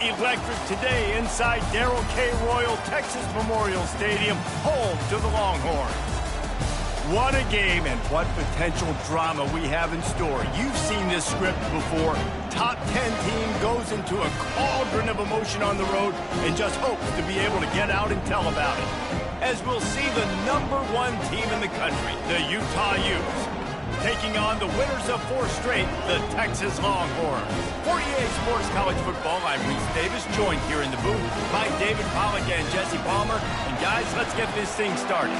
Electric today inside Darrell K. Royal Texas Memorial Stadium, home to the Longhorns. What a game and what potential drama we have in store. You've seen this script before. Top 10 team goes into a cauldron of emotion on the road and just hopes to be able to get out and tell about it. As we'll see the #1 team in the country, the Utah Utes, taking on the winners of 4 straight, the Texas Longhorns. For EA Sports College Football, I'm Reese Davis, joined here in the booth by David Pollack and Jesse Palmer. And guys, let's get this thing started.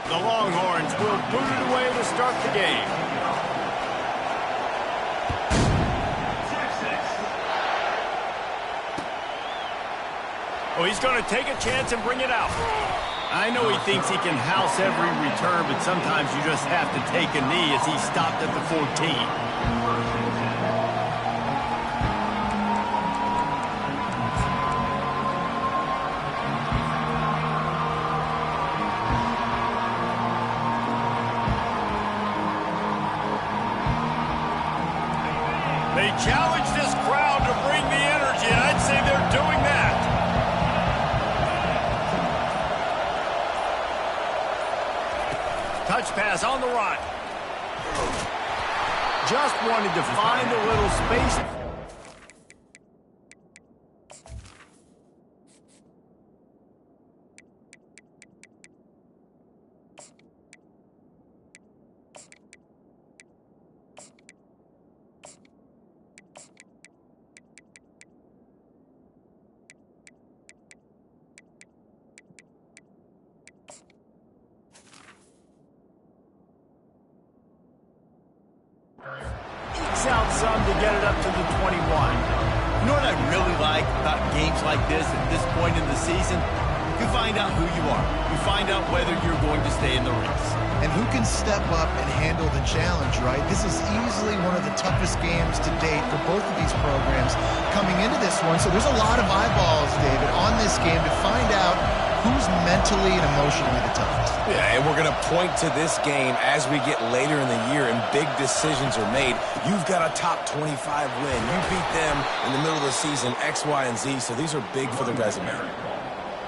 The Longhorns will boot it away to start the game. Oh, he's going to take a chance and bring it out. I know he thinks he can house every return, but sometimes you just have to take a knee as he stopped at the 14. They challenge this crowd to bring the energy, and I'd say they're doing that. Touch pass on the run. Just wanted to find a little space. Out some to get it up to the 21. You know what I really like about games like this at this point in the season? You find out who you are. You find out whether you're going to stay in the race. And who can step up and handle the challenge, right? This is easily one of the toughest games to date for both of these programs coming into this one. So there's a lot of eyeballs, David, on this game to find out who's mentally and emotionally the toughest. Yeah, and we're going to point to this game as we get later in the year and big decisions are made. You've got a top 25 win. You beat them in the middle of the season, X, Y, and Z, so these are big for the resume.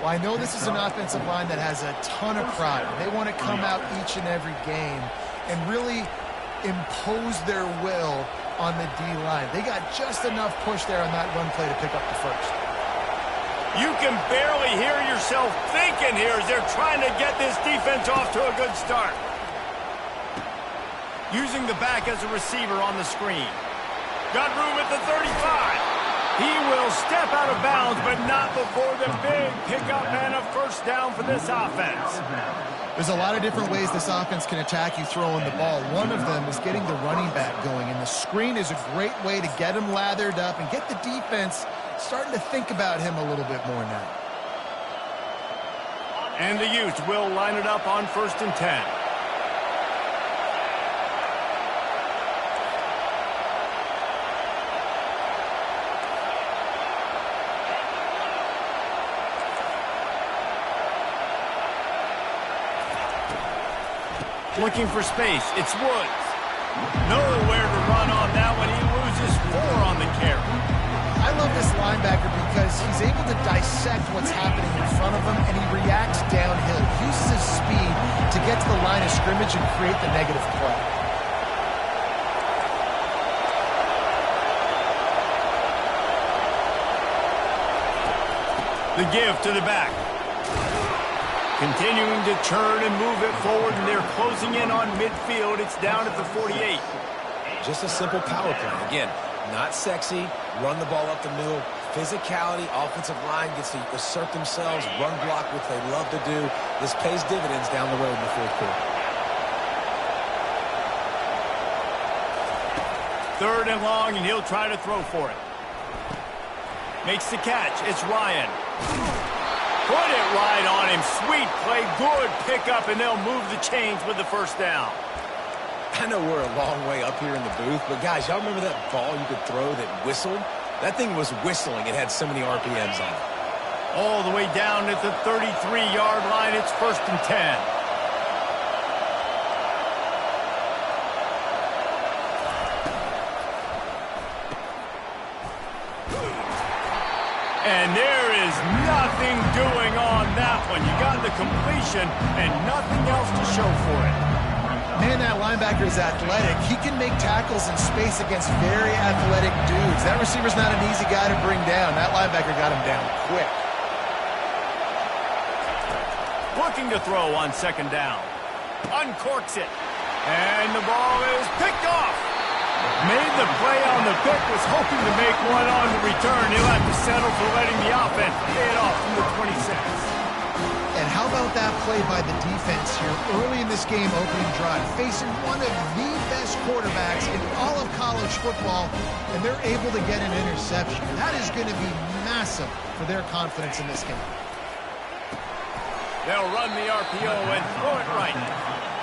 Well, I know this is an offensive line that has a ton of pride. They want to come out each and every game and really impose their will on the D-line. They got just enough push there on that run play to pick up the first. You can barely hear yourself thinking here as they're trying to get this defense off to a good start. Using the back as a receiver on the screen. Got room at the 35. He will step out of bounds, but not before the big pickup and a first down for this offense. There's a lot of different ways this offense can attack you throwing the ball. One of them is getting the running back going, and the screen is a great way to get him lathered up and get the defense starting to think about him a little bit more now. And the Utes will line it up on 1st and 10. Looking for space. It's Woods. Nowhere to run on that one. He loses 4 on the carry. I love this linebacker because he's able to dissect what's happening in front of him, and he reacts downhill. He uses his speed to get to the line of scrimmage and create the negative play. The give to the back. Continuing to turn and move it forward, and they're closing in on midfield. It's down at the 48. Just a simple power play. Again, not sexy, run the ball up the middle, physicality, offensive line gets to assert themselves, run block, which they love to do. This pays dividends down the road in the 4th quarter. 3rd and long, and he'll try to throw for it. Makes the catch. It's Ryan. Put it right on him. Sweet play. Good pickup, and they'll move the chains with the first down. I know we're a long way up here in the booth, but guys, y'all remember that ball you could throw that whistled? That thing was whistling. It had so many RPMs on it. All the way down at the 33-yard line. It's 1st and 10. And there is nothing doing on that one. You got the completion and nothing else to show for it. Man, that linebacker is athletic. He can make tackles in space against very athletic dudes. That receiver's not an easy guy to bring down. That linebacker got him down quick. Looking to throw on 2nd down. Uncorks it. And the ball is picked off. Made the play on the pick, was hoping to make one on the return. He'll have to settle for letting the offense pay it off from the 26. And how about that play by the defense here early in this game opening drive, facing one of the best quarterbacks in all of college football, and they're able to get an interception. That is going to be massive for their confidence in this game. They'll run the RPO and throw it right.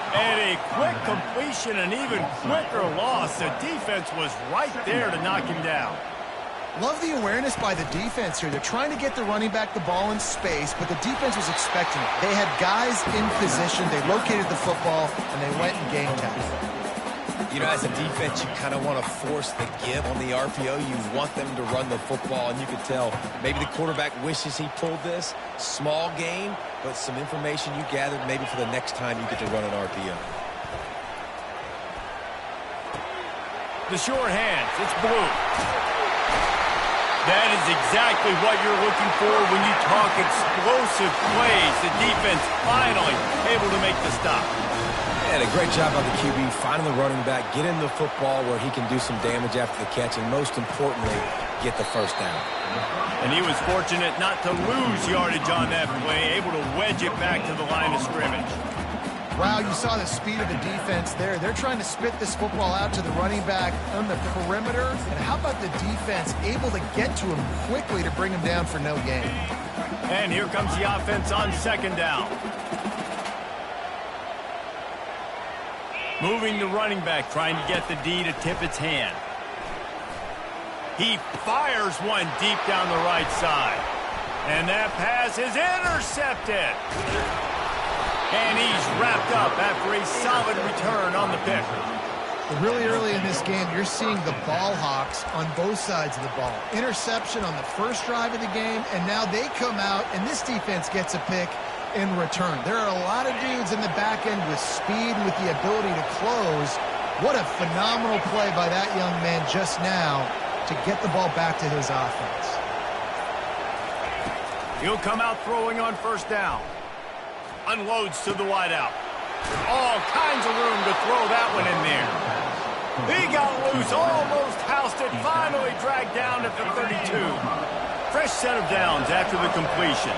And a quick completion, an even quicker loss. The defense was right there to knock him down. Love the awareness by the defense here. They're trying to get the running back the ball in space, but the defense was expecting it. They had guys in position. They located the football, and they went and game tacked it. You know, as a defense, you kind of want to force the give on the RPO. You want them to run the football, and you can tell maybe the quarterback wishes he pulled this. Small game, but some information you gathered maybe for the next time you get to run an RPO. The short hands, it's blue. That is exactly what you're looking for when you talk explosive plays. The defense finally able to make the stop. And a great job by the QB, finding the running back, get him the football where he can do some damage after the catch, and most importantly, get the 1st down. And he was fortunate not to lose yardage on that play, able to wedge it back to the line of scrimmage. Wow, you saw the speed of the defense there. They're trying to spit this football out to the running back on the perimeter. And how about the defense able to get to him quickly to bring him down for no gain? And here comes the offense on 2nd down. Moving the running back, trying to get the D to tip its hand. He fires one deep down the right side. And that pass is intercepted. And he's wrapped up after a solid return on the pick. Really early in this game, you're seeing the ball hawks on both sides of the ball. Interception on the first drive of the game, and now they come out, and this defense gets a pick in return. There are a lot of dudes in the back end with speed and with the ability to close. What a phenomenal play by that young man just now to get the ball back to his offense. He'll come out throwing on 1st down. Unloads to the wideout. All kinds of room to throw that one in there. He got loose, almost housed it, finally dragged down at the 32. Fresh set of downs after the completion.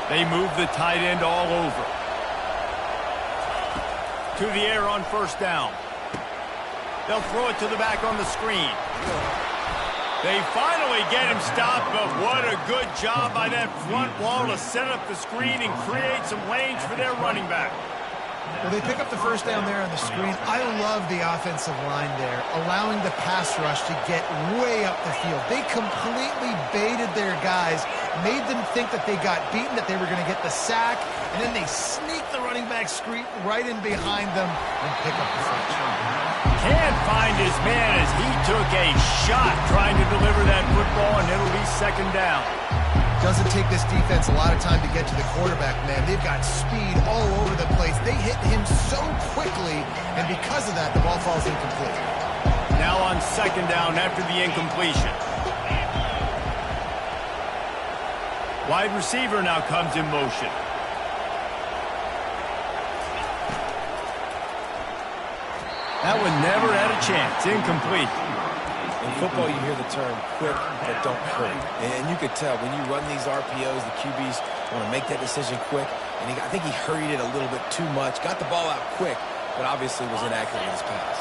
They move the tight end all over. To the air on 1st down. They'll throw it to the back on the screen. They finally get him stopped, but what a good job by that front wall to set up the screen and create some lanes for their running back. Well, they pick up the 1st down there on the screen. I love the offensive line there, allowing the pass rush to get way up the field. They completely baited their guys, made them think that they got beaten, that they were going to get the sack, and then they sneak the running back screen right in behind them and pick up the first. Can't find his man as he took a shot trying to deliver that football, and it'll be 2nd down. Doesn't take this defense a lot of time to get to the quarterback, man. They've got speed all over the place. They hit him so quickly, and because of that, the ball falls incomplete. Now on 2nd down after the incompletion. Wide receiver now comes in motion. That one never had a chance. Incomplete. In football, you hear the term quick but don't hurry. And you could tell when you run these RPOs, the QBs want to make that decision quick. And I think he hurried it a little bit too much. Got the ball out quick, but obviously was inaccurate in his pass.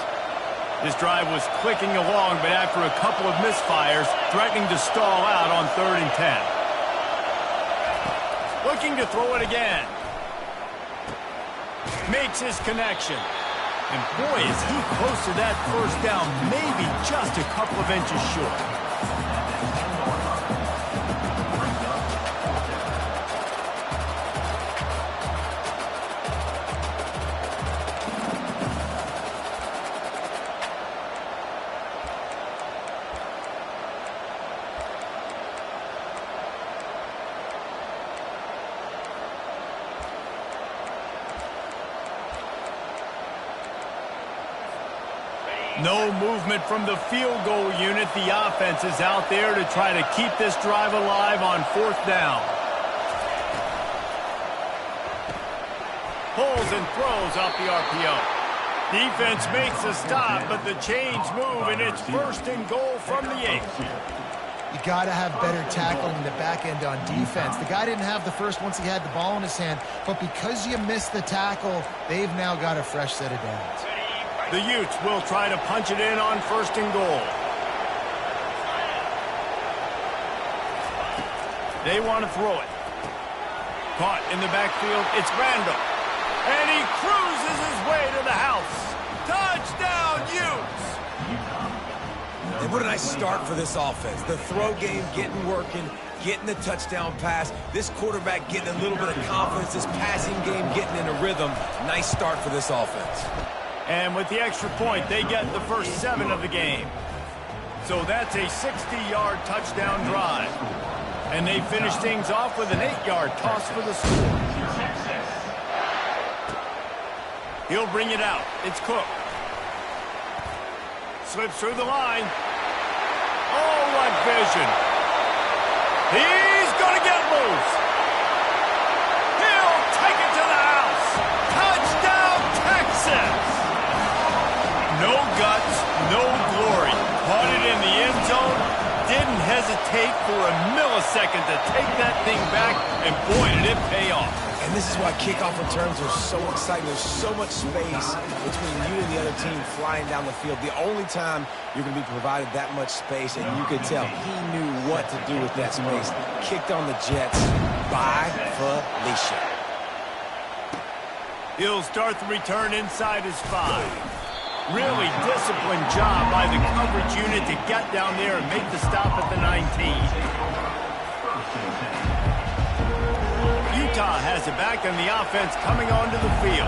This drive was clicking along, but after a couple of misfires, threatening to stall out on 3rd and 10. Looking to throw it again. Makes his connection. And boy, is he close to that first down, maybe just a couple of inches short. No movement from the field goal unit. The offense is out there to try to keep this drive alive on 4th down. Pulls and throws off the RPO. Defense makes a stop, but the chains move, and it's 1st and goal from the 8. You got to have better tackling in the back end on defense. The guy didn't have the first once he had the ball in his hand, but because you missed the tackle, they've now got a fresh set of downs. The Utes will try to punch it in on 1st and goal. They want to throw it. Caught in the backfield, it's Randall. And he cruises his way to the house. Touchdown, Utes! And what a nice start for this offense. The throw game getting working, getting the touchdown pass. This quarterback getting a little bit of confidence. This passing game getting in a rhythm. Nice start for this offense. And with the extra point, they get the first 7 of the game. So that's a 60-yard touchdown drive. And they finish things off with an 8-yard toss for the score. He'll bring it out. It's Cook. Slips through the line. Oh, what vision. He's going to get loose. He'll take it to the house. Touchdown, Texas. No guts, no glory. Caught it in the end zone. Didn't hesitate for a millisecond to take that thing back, and boy, did it pay off. And this is why kickoff returns are so exciting. There's so much space between you and the other team flying down the field. The only time you're going to be provided that much space, and you could tell he knew what to do with that space. Kicked on the Jets by Felicia. He'll start the return inside his 5. Really disciplined job by the coverage unit to get down there and make the stop at the 19. Utah has it back, and the offense coming onto the field.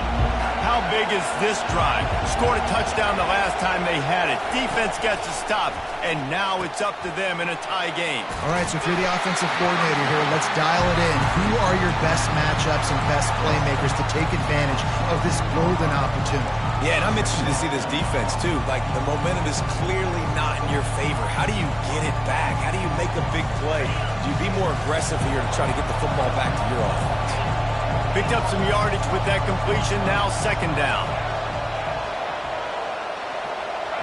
How big is this drive? Scored a touchdown the last time they had it. Defense gets a stop, and now it's up to them in a tie game. All right, so if you're the offensive coordinator here, let's dial it in. Who are your best matchups and best playmakers to take advantage of this golden opportunity? Yeah, and I'm interested to see this defense, too. Like, the momentum is clearly not in your favor. How do you get it back? How do you make a big play? Do you be more aggressive here to try to get the football back to your offense? Picked up some yardage with that completion, now 2nd down.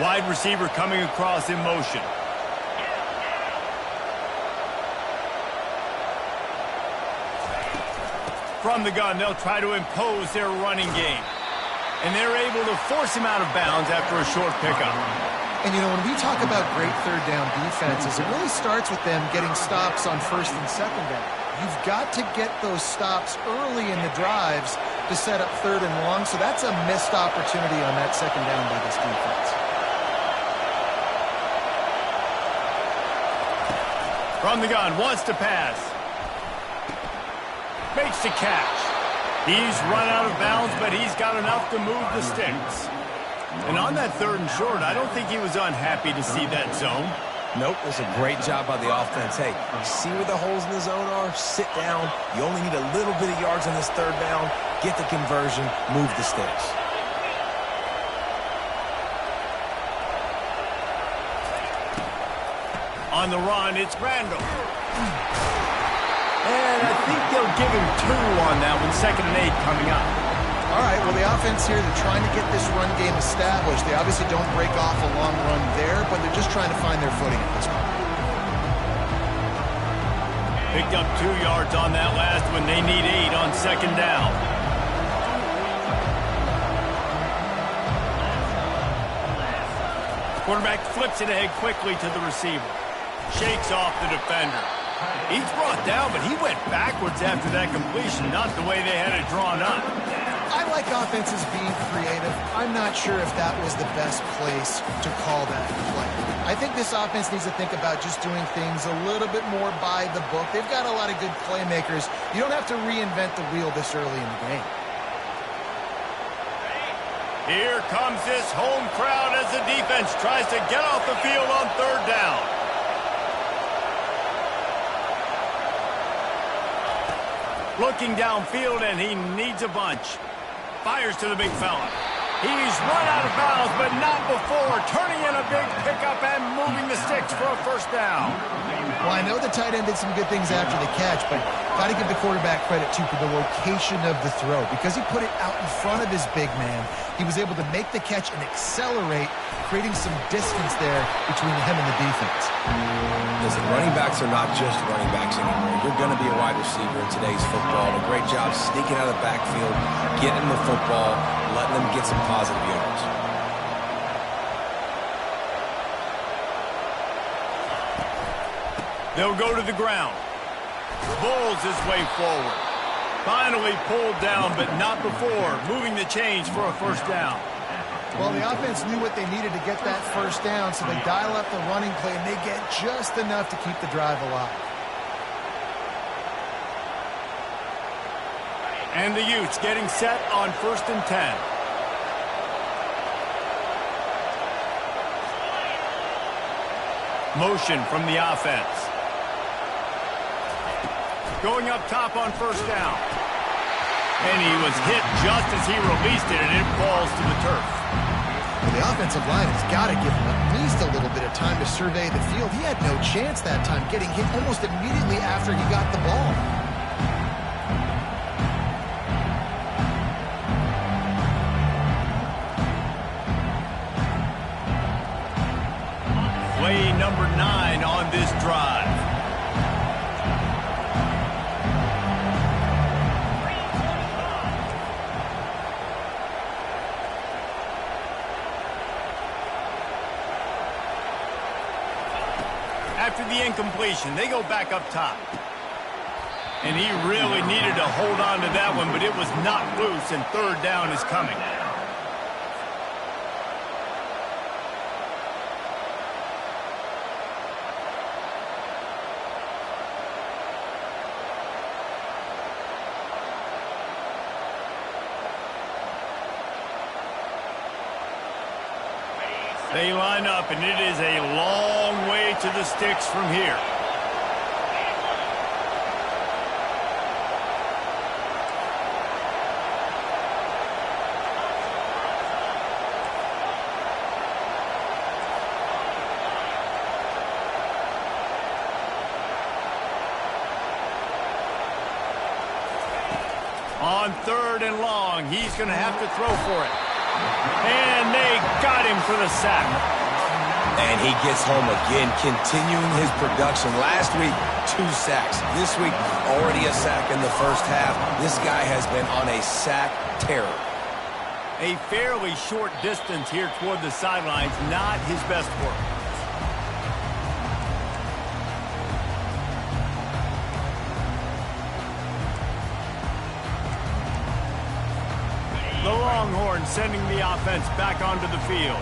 Wide receiver coming across in motion. From the gun, they'll try to impose their running game. And they're able to force him out of bounds after a short pickup. And, you know, when we talk about great 3rd down defenses, it really starts with them getting stops on 1st and 2nd down. You've got to get those stops early in the drives to set up 3rd and long, so that's a missed opportunity on that 2nd down by this defense. From the gun, wants to pass. Makes the catch. He's run out of bounds, but he's got enough to move the sticks. And on that 3rd and short, I don't think he was unhappy to see that zone. Nope, it was a great job by the offense. Hey, see where the holes in the zone are? Sit down. You only need a little bit of yards on this 3rd down. Get the conversion, move the sticks. On the run, it's Randall. And I think they'll give him 2 on that one. 2nd and 8 coming up. All right, well, the offense here, they're trying to get this run game established. They obviously don't break off a long run there, but they're just trying to find their footing at this point. Picked up 2 yards on that last one. They need 8 on 2nd down. Quarterback flips it ahead quickly to the receiver. Shakes off the defender. He's brought down, but he went backwards after that completion, not the way they had it drawn up. I like offenses being creative. I'm not sure if that was the best place to call that play. I think this offense needs to think about just doing things a little bit more by the book. They've got a lot of good playmakers. You don't have to reinvent the wheel this early in the game. Here comes this home crowd as the defense tries to get off the field on third down. Looking downfield, and he needs a bunch. Fires to the big fella. He's run out of bounds, but not before. Turning in a big pickup and moving the sticks for a first down. Well, I know the tight end did some good things after the catch, but got to give the quarterback credit, too, for the location of the throw. Because he put it out in front of his big man, he was able to make the catch and accelerate, creating some distance there between him and the defense. Listen, running backs are not just running backs anymore. You're going to be a wide receiver in today's football. A great job sneaking out of the backfield, getting the football, letting them get some positive yards. They'll go to the ground. Bulls his way forward. Finally pulled down, but not before. Moving the chains for a first down. Well, the offense knew what they needed to get that first down, so they dial up the running play, and they get just enough to keep the drive alive. And the Utes getting set on 1st and 10. Motion from the offense. Going up top on first down. And he was hit just as he released it, and it falls to the turf. The offensive line has got to give him at least a little bit of time to survey the field. He had no chance that time, getting hit almost immediately after he got the ball. Play number 9 on this drive. After the incompletion, they go back up top. And he really needed to hold on to that one, but it was not loose, and third down is coming. They line up, and it is a long way to the sticks from here. On 3rd and long, he's going to have to throw for it. And they got him for the sack. And he gets home again, continuing his production. Last week, 2 sacks. This week, already a sack in the first half. This guy has been on a sack terror. A fairly short distance here toward the sidelines, not his best work. The Longhorns sending the offense back onto the field.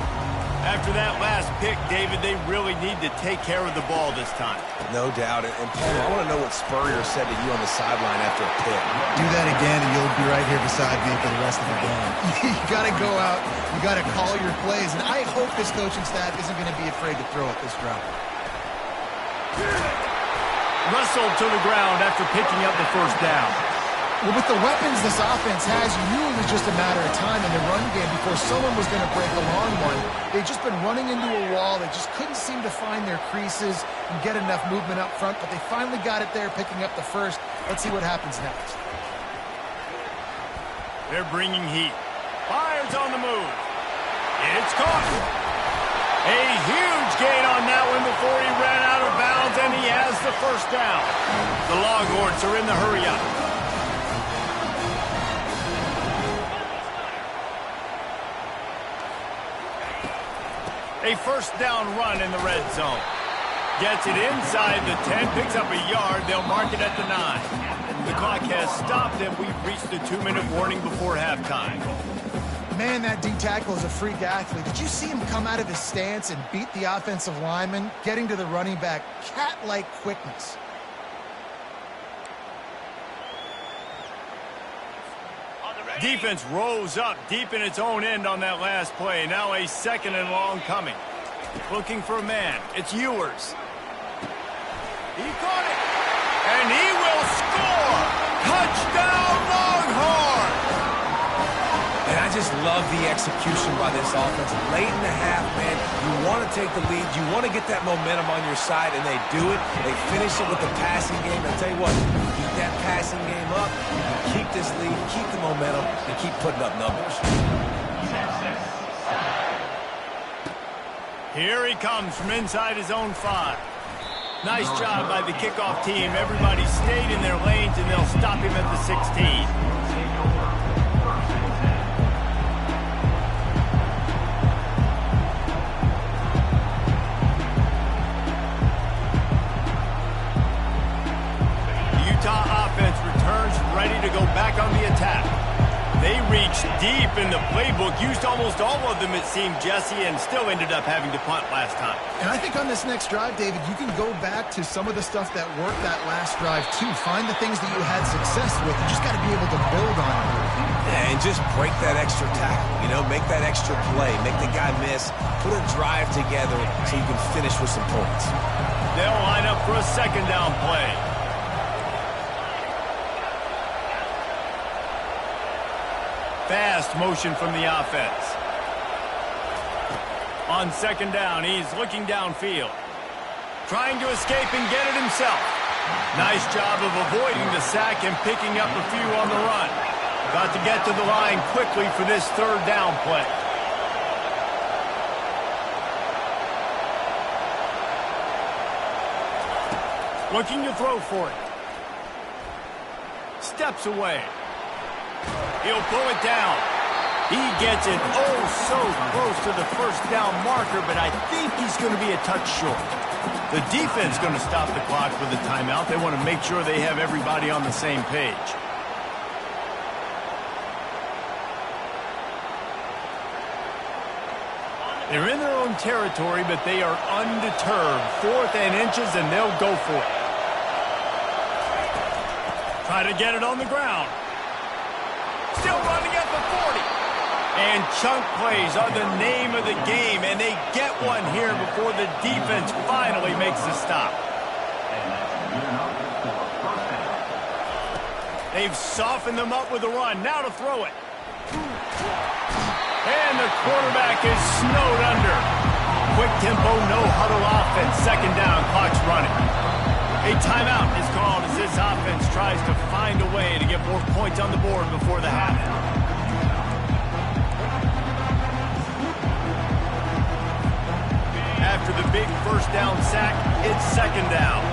After that last pick, David, they really need to take care of the ball this time. No doubt. And Paul, I want to know what Spurrier said to you on the sideline after a pick. Do that again, and you'll be right here beside me for the rest of the game. You got to go out. You got to call your plays. And I hope this coaching staff isn't going to be afraid to throw at this drive. Wrestled to the ground after picking up the first down. Well, with the weapons this offense has, you knew it was just a matter of time in the run game before someone was going to break a long one. They've just been running into a wall. They just couldn't seem to find their creases and get enough movement up front, but they finally got it there, picking up the first. Let's see what happens next. They're bringing heat. Fires on the move. It's caught. A huge gain on that one before he ran out of bounds, and he has the first down. The Longhorns are in the hurry-up. A first down run in the red zone. Gets it inside the 10, picks up a yard. They'll mark it at the 9. The clock has stopped, and we've reached the 2-minute warning before halftime. Man, that D tackle is a freak athlete. Did you see him come out of his stance and beat the offensive lineman, getting to the running back? Cat-like quickness. Defense rose up deep in its own end on that last play. Now a 2nd and long coming. Looking for a man. It's Ewers. He caught it. And he will score. Touchdown, Longhorns. And I just love the execution by this offense. Late in the half, man, you want to take the lead. You want to get that momentum on your side, and they do it. They finish it with the passing game. I'll tell you what, keep that passing game up, keep this lead, keep the momentum, and keep putting up numbers. Here he comes from inside his own 5. Nice job by the kickoff team. Everybody stayed in their lanes, and they'll stop him at the 16. Ready to go back on the attack. They reached deep in the playbook, used almost all of them, it seemed, Jesse, and still ended up having to punt last time. And I think on this next drive, David, you can go back to some of the stuff that worked that last drive, too. Find the things that you had success with. You just got to be able to build on it. Yeah, and just break that extra tackle, you know, make that extra play, make the guy miss, put a drive together so you can finish with some points. They'll line up for a 2nd down play. Fast motion from the offense. On 2nd down, he's looking downfield. Trying to escape and get it himself. Nice job of avoiding the sack and picking up a few on the run. Got to get to the line quickly for this 3rd down play. Looking to throw for it. Steps away. He'll pull it down. He gets it so close to the 1st down marker, but I think he's going to be a touch short. The defense going to stop the clock with a timeout. They want to make sure they have everybody on the same page. They're in their own territory, but they are undeterred. 4th and inches, and they'll go for it. Try to get it on the ground. Still running at the 40. And chunk plays are the name of the game, and they get one here before the defense finally makes the stop. They've softened them up with a run. Now to throw it. And the quarterback is snowed under. Quick tempo, no huddle offense. 2nd down, clock's running. A timeout is called as this offense tries to find a way to get more points on the board before the half. After the big 1st down sack, it's 2nd down.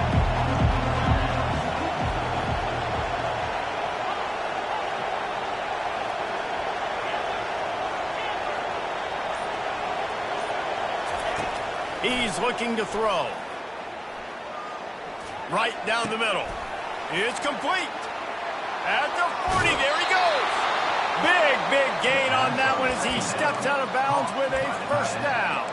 He's looking to throw. Right down the middle. It's complete. At the 40, there he goes. Big gain on that one as he steps out of bounds with a 1st down.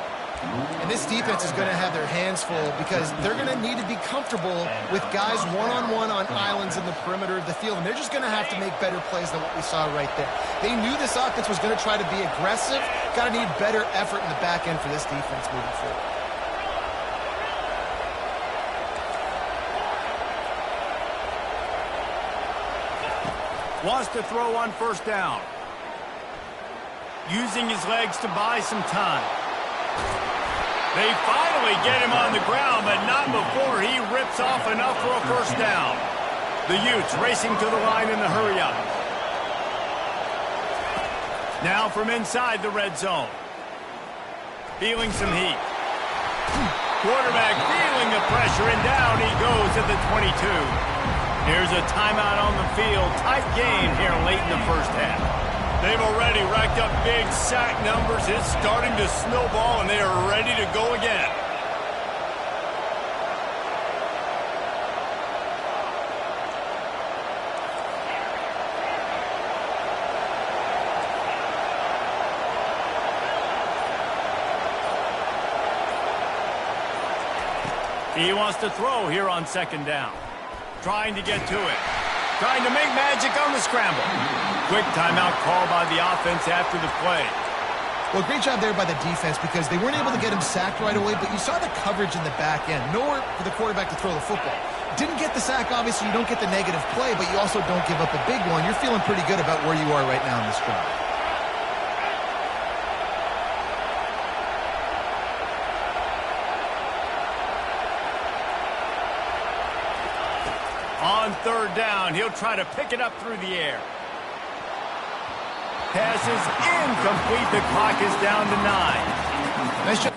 And this defense is going to have their hands full because they're going to need to be comfortable with guys one-on-one on islands in the perimeter of the field. And they're just going to have to make better plays than what we saw right there. They knew this offense was going to try to be aggressive. Got to need better effort in the back end for this defense moving forward. Wants to throw on 1st down. Using his legs to buy some time. They finally get him on the ground, but not before he rips off enough for a 1st down. The Utes racing to the line in the hurry-up. Now from inside the red zone. Feeling some heat. Quarterback feeling the pressure, and down he goes at the 22. Here's a timeout on the field. Tight game here late in the 1st half. They've already racked up big sack numbers. It's starting to snowball, and they are ready to go again. He wants to throw here on second down. Trying to get to it. Trying to make magic on the scramble. Quick timeout call by the offense after the play. Well, great job there by the defense because they weren't able to get him sacked right away, but you saw the coverage in the back end. Nowhere for the quarterback to throw the football. Didn't get the sack, obviously. You don't get the negative play, but you also don't give up a big one. You're feeling pretty good about where you are right now in this drive. On third down, he'll try to pick it up through the air. Pass is incomplete. The clock is down to 9. Nice job.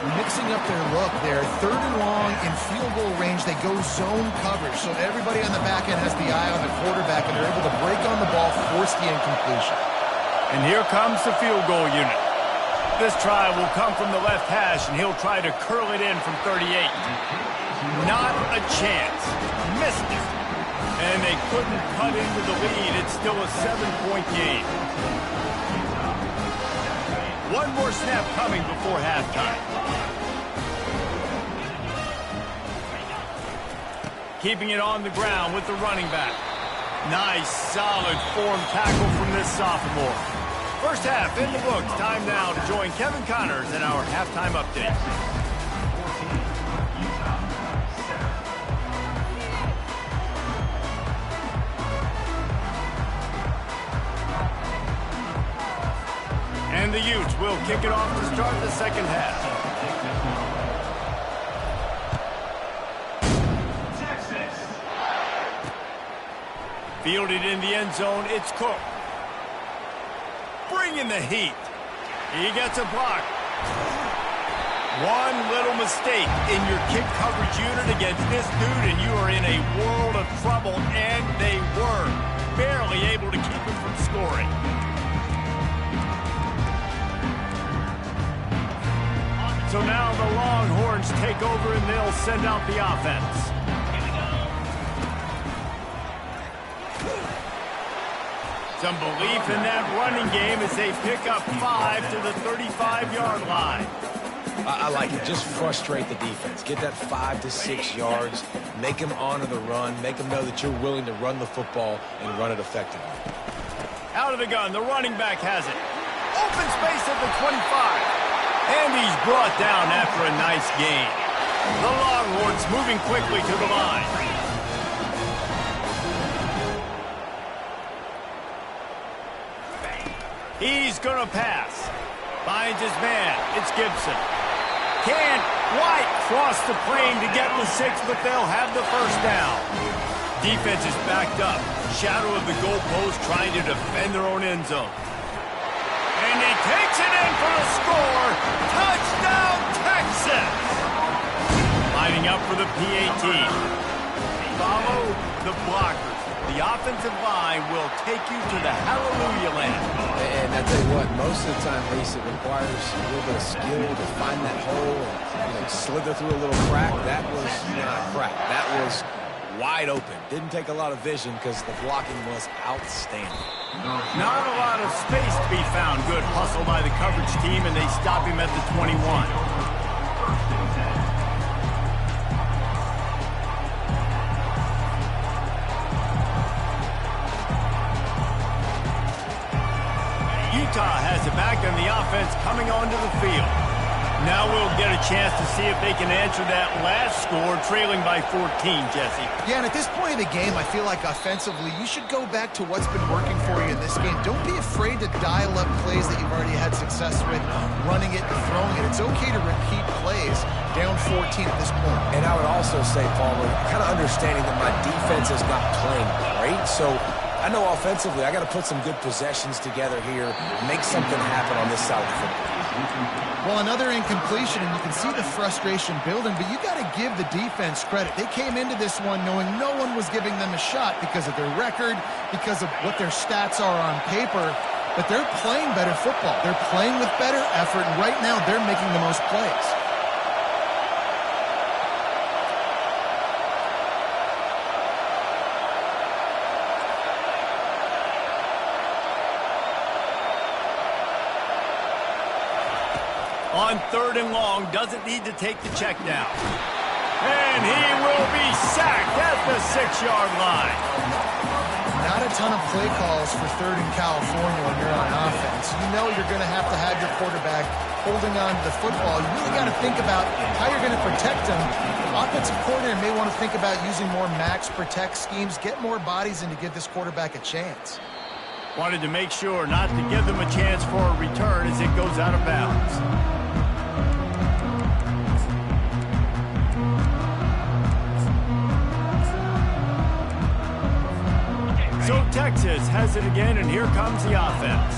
Mixing up their look there. Third and long in field goal range. They go zone coverage. So everybody on the back end has the eye on the quarterback, and they're able to break on the ball, force the incompletion. And here comes the field goal unit. This try will come from the left hash, and he'll try to curl it in from 38. Not a chance. Missed it. And they couldn't cut into the lead. It's still a 7-point game. One more snap coming before halftime. Keeping it on the ground with the running back. Nice, solid form tackle from this sophomore. First half in the books. Time now to join Kevin Connors in our halftime update. And the Utes will kick it off to start the second half. Fielded in the end zone, it's Cook. Bringing the heat. He gets a block. One little mistake in your kick coverage unit against this dude, and you are in a world of trouble, and they were barely able to keep him from scoring. So now the Longhorns take over, and they'll send out the offense. Some belief in that running game as they pick up 5 to the 35-yard line. I like it. Just frustrate the defense. Get that 5 to 6 yards. Make them honor the run. Make them know that you're willing to run the football and run it effectively. Out of the gun, the running back has it. Open space at the 25. And he's brought down after a nice gain. The Longhorns moving quickly to the line. He's going to pass. Finds his man. It's Gibson. Can't quite cross the plane to get the 6, but they'll have the first down. Defense is backed up. Shadow of the goalpost trying to defend their own end zone. And he takes it in for the score. Touchdown, Texas! Lining up for the PAT. Follow the blockers. The offensive line will take you to the hallelujah land. And I tell you what, most of the time, Reese, it requires a little bit of skill to find that hole and slither through a little crack. That was not a crack. That was wide open. Didn't take a lot of vision because the blocking was outstanding. Not a lot of space to be found. Good hustle by the coverage team, and they stop him at the 21. Ncaa has it back on the offense coming onto the field. Now we'll get a chance to see if they can answer that last score, trailing by 14, Jesse. Yeah, and at this point in the game, I feel like offensively, you should go back to what's been working for you in this game. Don't be afraid to dial up plays that you've already had success with, running it and throwing it. It's okay to repeat plays down 14 at this point. And I would also say, Paul, kind of understanding that my defense is not playing great, so I know offensively I got to put some good possessions together here, make something happen on this side of the football. Well, another incompletion, and you can see the frustration building, but you got to give the defense credit. They came into this one knowing no one was giving them a shot because of their record, because of what their stats are on paper, but they're playing better football. They're playing with better effort, and right now they're making the most plays. On 3rd and long, doesn't need to take the check down. And he will be sacked at the 6-yard line. Not a ton of play calls for 3rd in California when you're on offense. You know you're going to have your quarterback holding on to the football. You really got to think about how you're going to protect him. The offensive coordinator may want to think about using more max protect schemes, get more bodies in to give this quarterback a chance. Wanted to make sure not to give them a chance for a return as it goes out of bounds. So Texas has it again, and here comes the offense.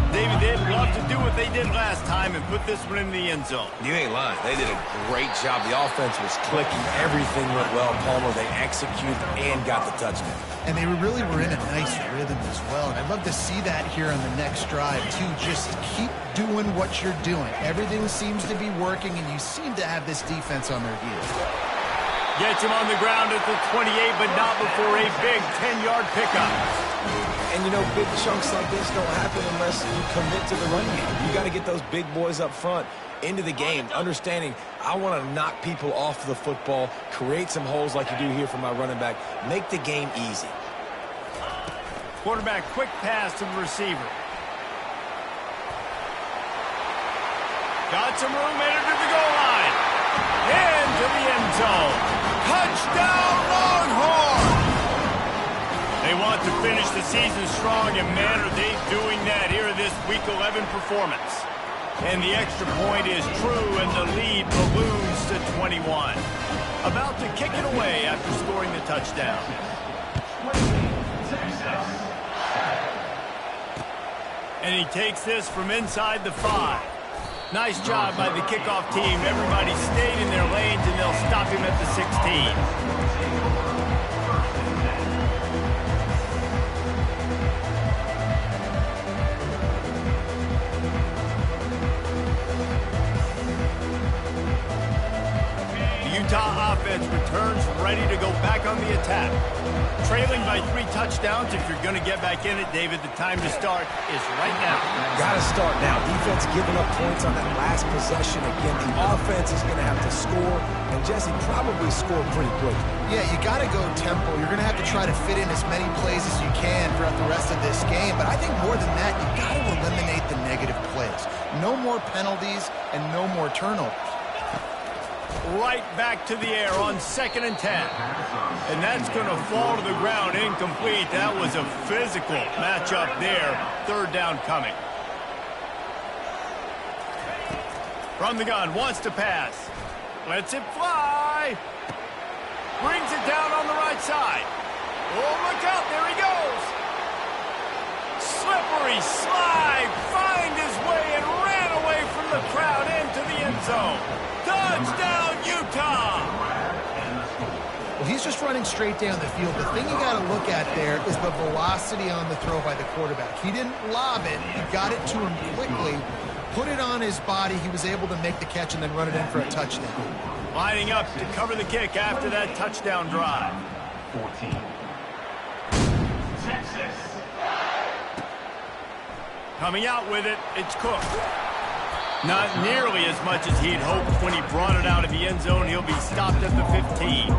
David, they'd love to do what they did last time and put this one in the end zone. You ain't lying. They did a great job. The offense was clicking. Everything went well. Palmer, they executed and got the touchdown. And they really were in a nice rhythm as well. And I'd love to see that here on the next drive, too. Just keep doing what you're doing. Everything seems to be working, and you seem to have this defense on their heels. Gets him on the ground at the 28, but not before a big 10-yard pickup. And, you know, big chunks like this don't happen unless you commit to the run game. You got to get those big boys up front into the game, understanding I want to knock people off the football, create some holes like you do here for my running back, make the game easy. Quarterback quick pass to the receiver. Got some room, made it to the goal line. Into the end zone. Touchdown, Longhorn! They want to finish the season strong, and man, are they doing that here in this Week 11 performance. And the extra point is true, and the lead balloons to 21. About to kick it away after scoring the touchdown. And he takes this from inside the 5. Nice job by the kickoff team. Everybody stayed in their lanes, and they'll stop him at the 16. Ncaa offense returns ready to go back on the attack. Trailing by 3 touchdowns. If you're going to get back in it, David, the time to start is right now. Got to start now. Defense giving up points on that last possession. Again, the offense is going to have to score, and Jesse probably scored pretty quick. Yeah, you got to go tempo. You're going to have to try to fit in as many plays as you can throughout the rest of this game. But I think more than that, you got to eliminate the negative plays. No more penalties and no more turnovers. Right back to the air on 2nd and 10. And that's going to fall to the ground incomplete. That was a physical matchup there. 3rd down coming. From the gun, wants to pass. Lets it fly. Brings it down on the right side. Oh, look out, there he goes. Slippery slide, find his way and ran away from the crowd into the end zone. Touchdown, Utah! Well, he's just running straight down the field. The thing you got to look at there is the velocity on the throw by the quarterback. He didn't lob it. He got it to him quickly, put it on his body. He was able to make the catch and then run it in for a touchdown. Lining up to cover the kick after that touchdown drive. 14. Texas. Coming out with it, it's Cook. Not nearly as much as he'd hoped when he brought it out of the end zone. He'll be stopped at the 15.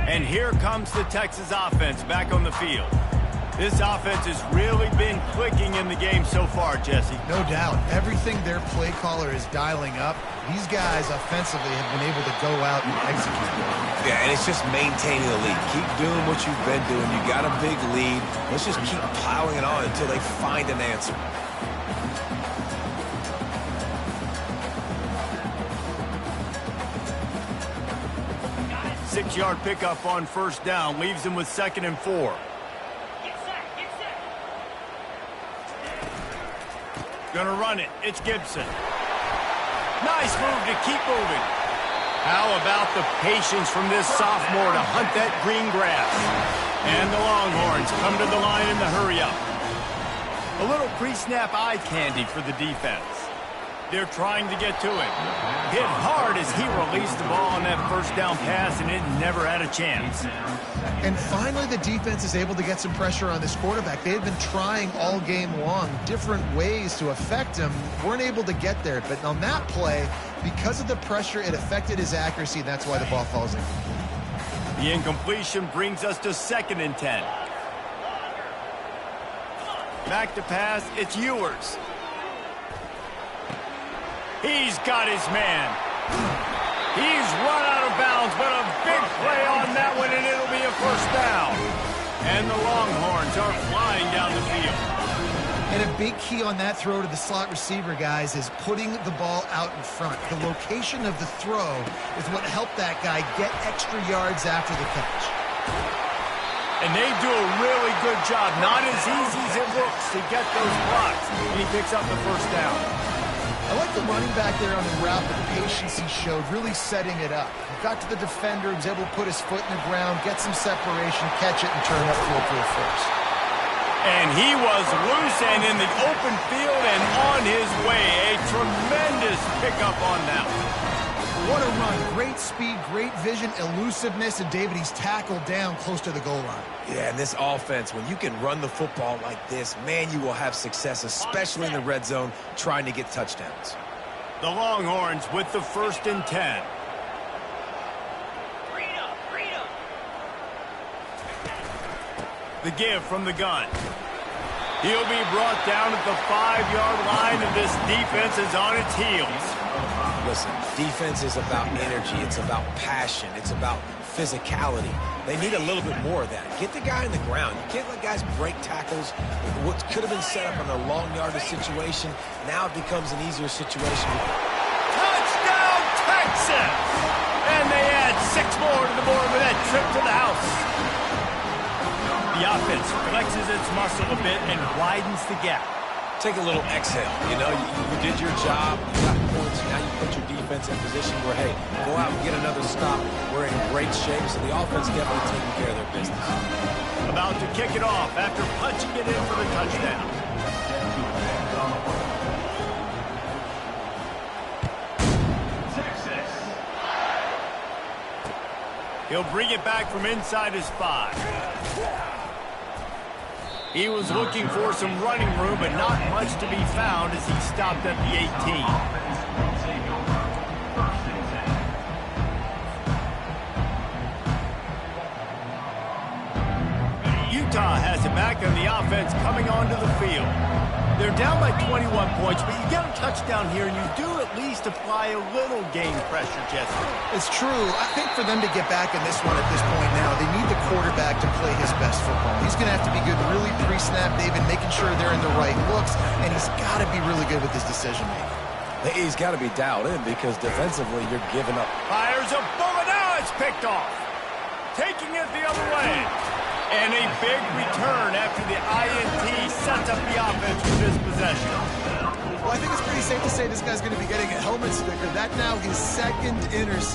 And here comes the Texas offense back on the field. This offense has really been clicking in the game so far, Jesse. No doubt. Everything their play caller is dialing up, these guys offensively have been able to go out and execute. Yeah, and it's just maintaining the lead. Keep doing what you've been doing. You got a big lead. Let's just keep piling it on until they find an answer. 6-yard pickup on first down leaves him with 2nd and 4. Gonna run it. It's Gibson. Nice move to keep moving. How about the patience from this sophomore to hunt that green grass? And the Longhorns come to the line in the hurry-up. A little pre-snap eye candy for the defense. They're trying to get to him. Hit hard as he released the ball on that first down pass, and it never had a chance. And finally, the defense is able to get some pressure on this quarterback. They had been trying all game long different ways to affect him. Weren't able to get there. But on that play, because of the pressure, it affected his accuracy, and that's why the ball falls in. The incompletion brings us to 2nd and 10. Back to pass, it's Ewers. He's got his man. He's run out of bounds, but a big play on that one, and it'll be a first down. And the Longhorns are flying down the field. And a big key on that throw to the slot receiver, guys, is putting the ball out in front. The location of the throw is what helped that guy get extra yards after the catch. And they do a really good job. Not as easy as it looks to get those blocks. And he picks up the first down. I like the running back there on the route, the patience he showed, really setting it up. He got to the defender, was able to put his foot in the ground, get some separation, catch it, and turn upfield for a first. And he was loose and in the open field and on his way. A tremendous pickup on that one. What a run. Great speed, great vision, elusiveness, and David, he's tackled down close to the goal line. Yeah, and this offense, when you can run the football like this, man, you will have success, especially in the red zone, trying to get touchdowns. The Longhorns with the 1st and 10. The give from the gun. He'll be brought down at the 5-yard line, and this defense is on its heels. Listen, defense is about energy. It's about passion. It's about physicality. They need a little bit more of that. Get the guy on the ground. You can't let guys break tackles. What could have been set up in a long yardage situation, now it becomes an easier situation. Touchdown, Texas! And they add 6 more to the board with that trip to the house. The offense flexes its muscle a bit and widens the gap. Take a little exhale. You know, you did your job. You got points. Now you put your defense in position where, hey, go out and get another stop. We're in great shape, so the offense definitely taking care of their business. About to kick it off after punching it in for the touchdown. He'll bring it back from inside his 5. He was looking for some running room, but not much to be found as he stopped at the 18. Utah has it back, and the offense coming onto the field. They're down by 21 points, but you get a touchdown here, and you do at least apply a little game pressure, Jesse. It's true. I think for them to get back in this one at this point now, they need the quarterback to play his best football. He's going to have to be good really pre-snap, David, making sure they're in the right looks, and he's got to be really good with his decision-making. He's got to be dialed in because defensively you're giving up. Fires a bullet. Now it's picked off. Taking it the other way. And a big return after the INT sets up the offense for this possession. Well, I think it's pretty safe to say this guy's going to be getting a helmet sticker. That now his 2nd interception.